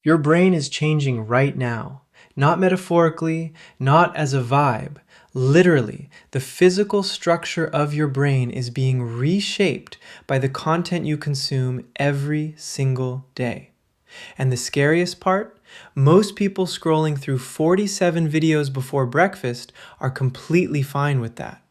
Your brain is changing right now, not metaphorically, not as a vibe. Literally, the physical structure of your brain is being reshaped by the content you consume every single day. And the scariest part? Most people scrolling through 47 videos before breakfast are completely fine with that.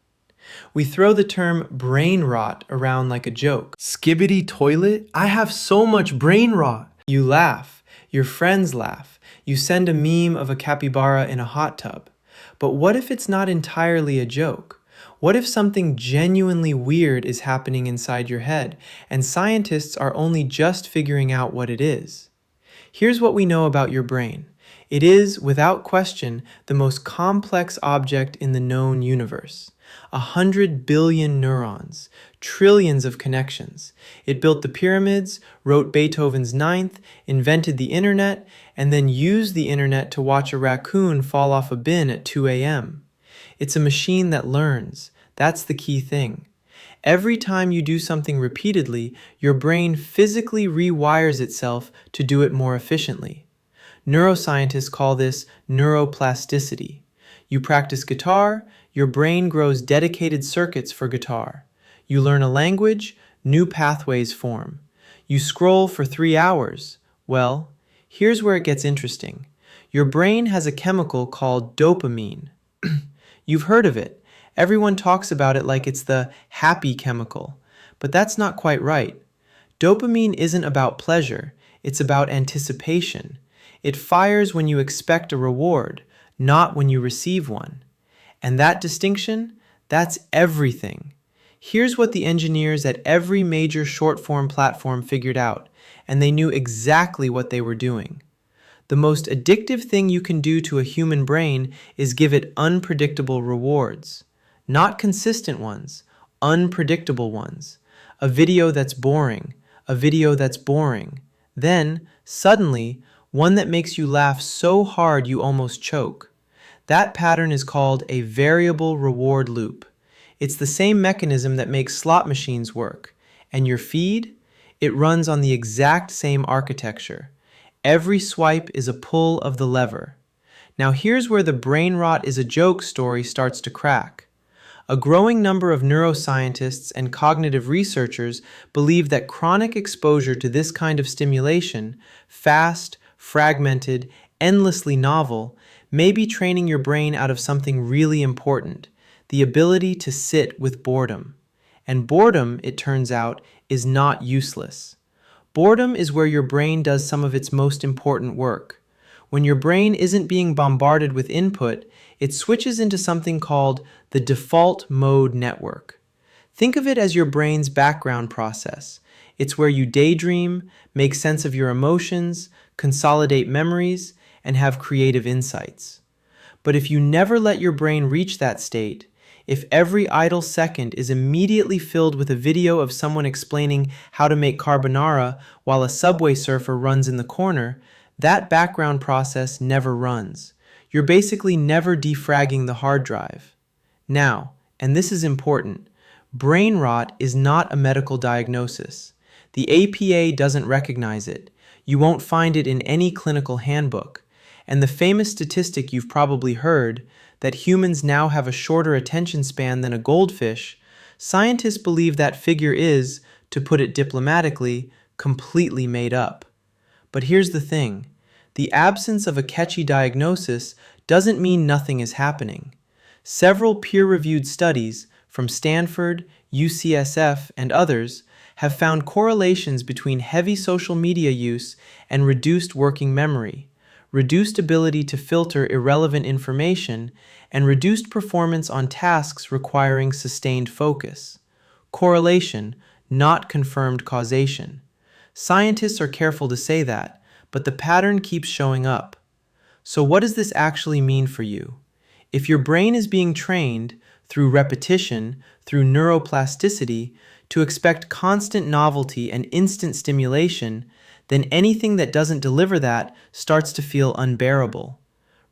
We throw the term brain rot around like a joke. Skibbity toilet? I have so much brain rot. You laugh. Your friends laugh. You send a meme of a capybara in a hot tub. But what if it's not entirely a joke? What if something genuinely weird is happening inside your head, and scientists are only just figuring out what it is? Here's what we know about your brain. It is, without question, the most complex object in the known universe. 100 billion neurons, trillions of connections. It built the pyramids, wrote Beethoven's Ninth, invented the internet, and then used the internet to watch a raccoon fall off a bin at 2 a.m. It's a machine that learns. That's the key thing. Every time you do something repeatedly, your brain physically rewires itself to do it more efficiently. Neuroscientists call this neuroplasticity. You practice guitar, your brain grows dedicated circuits for guitar. You learn a language, new pathways form. You scroll for 3 hours. Well, here's where it gets interesting. Your brain has a chemical called dopamine. You've heard of it. Everyone talks about it like it's the happy chemical, but that's not quite right. Dopamine isn't about pleasure, it's about anticipation. It fires when you expect a reward, not when you receive one. And that distinction, that's everything. Here's what the engineers at every major short-form platform figured out, and they knew exactly what they were doing. The most addictive thing you can do to a human brain is give it unpredictable rewards. Not consistent ones, unpredictable ones. A video that's boring, a video that's boring. Then, suddenly, one that makes you laugh so hard you almost choke. That pattern is called a variable reward loop. It's the same mechanism that makes slot machines work. And your feed? It runs on the exact same architecture. Every swipe is a pull of the lever. Now here's where the brain rot is a joke story starts to crack. A growing number of neuroscientists and cognitive researchers believe that chronic exposure to this kind of stimulation, fast, fragmented, endlessly novel, may be training your brain out of something really important, the ability to sit with boredom. And boredom, it turns out, is not useless. Boredom is where your brain does some of its most important work. When your brain isn't being bombarded with input, it switches into something called the default mode network. Think of it as your brain's background process. It's where you daydream, make sense of your emotions, consolidate memories, and have creative insights. But if you never let your brain reach that state, if every idle second is immediately filled with a video of someone explaining how to make carbonara while a subway surfer runs in the corner, that background process never runs. You're basically never defragging the hard drive. Now, and this is important, brain rot is not a medical diagnosis. The APA doesn't recognize it. You won't find it in any clinical handbook. And the famous statistic you've probably heard, that humans now have a shorter attention span than a goldfish, scientists believe that figure is, to put it diplomatically, completely made up. But here's the thing. The absence of a catchy diagnosis doesn't mean nothing is happening. Several peer-reviewed studies from Stanford, UCSF, and others have found correlations between heavy social media use and reduced working memory, reduced ability to filter irrelevant information, and reduced performance on tasks requiring sustained focus. Correlation, not confirmed causation. Scientists are careful to say that, but the pattern keeps showing up. So what does this actually mean for you? If your brain is being trained, through repetition, through neuroplasticity, to expect constant novelty and instant stimulation, then anything that doesn't deliver that starts to feel unbearable.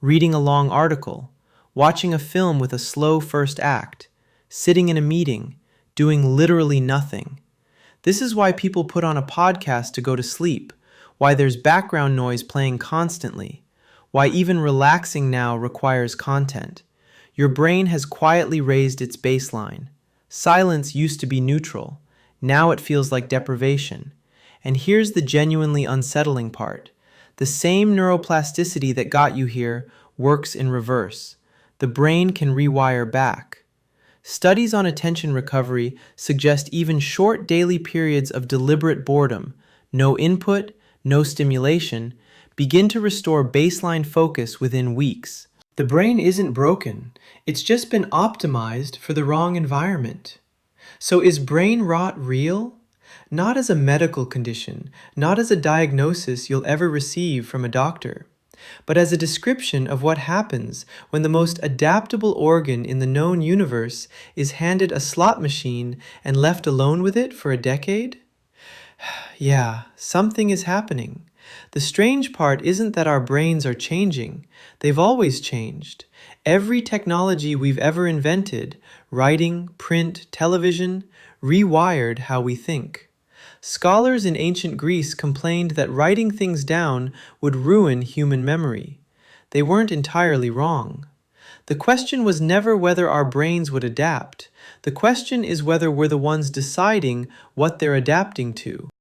Reading a long article, watching a film with a slow first act, sitting in a meeting, doing literally nothing. This is why people put on a podcast to go to sleep, why there's background noise playing constantly, why even relaxing now requires content. Your brain has quietly raised its baseline. Silence used to be neutral. Now it feels like deprivation. And here's the genuinely unsettling part. The same neuroplasticity that got you here works in reverse. The brain can rewire back. Studies on attention recovery suggest even short daily periods of deliberate boredom, no input, no stimulation, begin to restore baseline focus within weeks. The brain isn't broken, it's just been optimized for the wrong environment. So is brain rot real? Not as a medical condition, not as a diagnosis you'll ever receive from a doctor, but as a description of what happens when the most adaptable organ in the known universe is handed a slot machine and left alone with it for a decade? Yeah, something is happening. The strange part isn't that our brains are changing. They've always changed. Every technology we've ever invented, writing, print, television, rewired how we think. Scholars in ancient Greece complained that writing things down would ruin human memory. They weren't entirely wrong. The question was never whether our brains would adapt. The question is whether we're the ones deciding what they're adapting to.